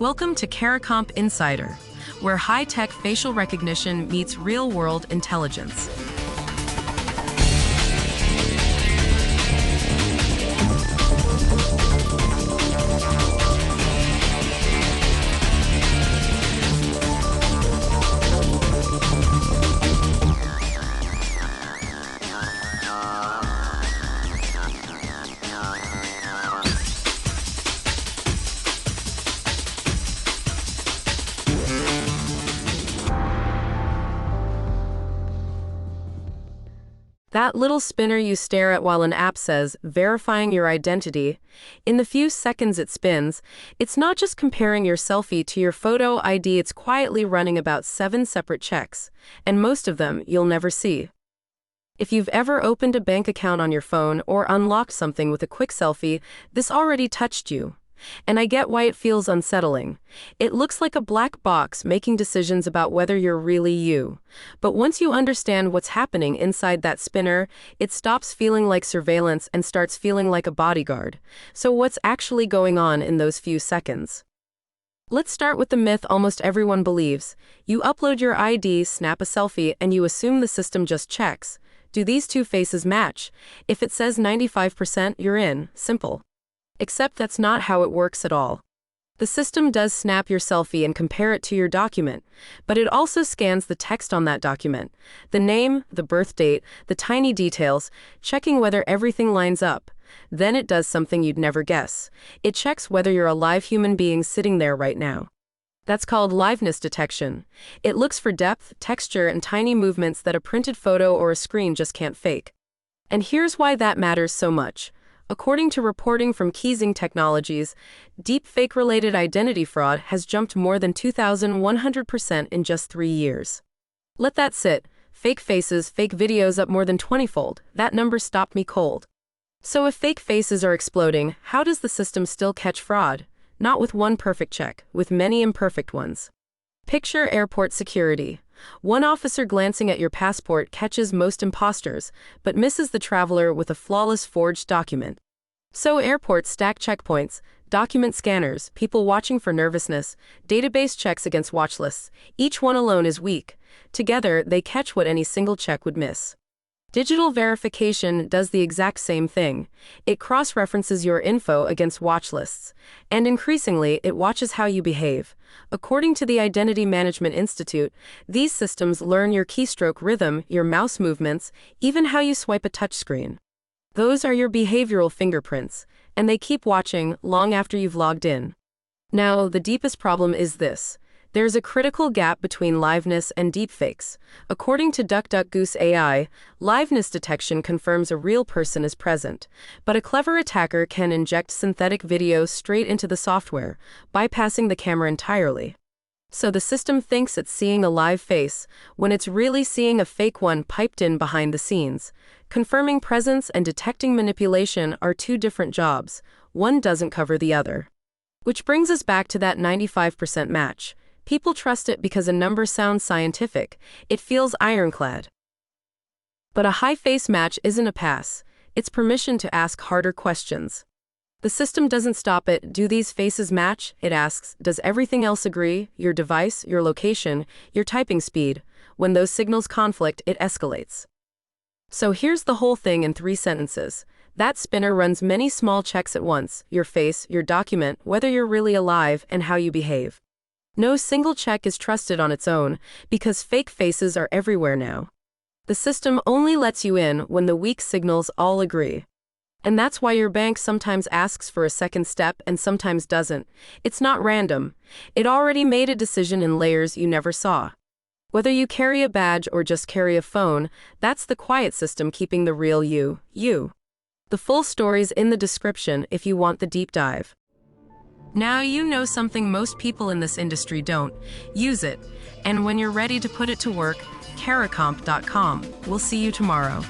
Welcome to Caracomp Insider, where high-tech facial recognition meets real-world intelligence. That little spinner you stare at while an app says, verifying your identity, in the few seconds it spins, it's not just comparing your selfie to your photo ID, it's quietly running about 7 separate checks, and most of them you'll never see. If you've ever opened a bank account on your phone or unlocked something with a quick selfie, this already touched you. And I get why it feels unsettling. It looks like a black box making decisions about whether you're really you. But once you understand what's happening inside that spinner, it stops feeling like surveillance and starts feeling like a bodyguard. So what's actually going on in those few seconds? Let's start with the myth almost everyone believes. You upload your ID, snap a selfie, and you assume the system just checks. Do these two faces match? If it says 95%, you're in. Simple. Except that's not how it works at all. The system does snap your selfie and compare it to your document, but it also scans the text on that document, the name, the birth date, the tiny details, checking whether everything lines up. Then it does something you'd never guess. It checks whether you're a live human being sitting there right now. That's called liveness detection. It looks for depth, texture, and tiny movements that a printed photo or a screen just can't fake. And here's why that matters so much. According to reporting from Keysing Technologies, deepfake-related identity fraud has jumped more than 2,100% in just 3 years. Let that sit. Fake faces, fake videos up more than 20-fold. That number stopped me cold. So if fake faces are exploding, how does the system still catch fraud? Not with one perfect check, with many imperfect ones. Picture airport security. One officer glancing at your passport catches most imposters, but misses the traveler with a flawless forged document. So airports stack checkpoints, document scanners, people watching for nervousness, database checks against watch lists. Each one alone is weak. Together, they catch what any single check would miss. Digital verification does the exact same thing. It cross-references your info against watch lists, and increasingly, it watches how you behave. According to the Identity Management Institute, these systems learn your keystroke rhythm, your mouse movements, even how you swipe a touchscreen. Those are your behavioral fingerprints, and they keep watching long after you've logged in. Now, the deepest problem is this. There's a critical gap between liveness and deepfakes. According to DuckDuckGoose AI, liveness detection confirms a real person is present, but a clever attacker can inject synthetic video straight into the software, bypassing the camera entirely. So the system thinks it's seeing a live face, when it's really seeing a fake one piped in behind the scenes. Confirming presence and detecting manipulation are two different jobs. One doesn't cover the other. Which brings us back to that 95% match. People trust it because a number sounds scientific. It feels ironclad. But a high face match isn't a pass. It's permission to ask harder questions. The system doesn't stop at, do these faces match? It asks, does everything else agree? Your device, your location, your typing speed. When those signals conflict, it escalates. So here's the whole thing in 3 sentences. That spinner runs many small checks at once: your face, your document, whether you're really alive, and how you behave. No single check is trusted on its own, because fake faces are everywhere now. The system only lets you in when the weak signals all agree. And that's why your bank sometimes asks for a second step and sometimes doesn't. It's not random. It already made a decision in layers you never saw. Whether you carry a badge or just carry a phone, that's the quiet system keeping the real you, you. The full story's in the description if you want the deep dive. Now you know something most people in this industry don't. Use it. And when you're ready to put it to work, caracomp.com. We'll see you tomorrow.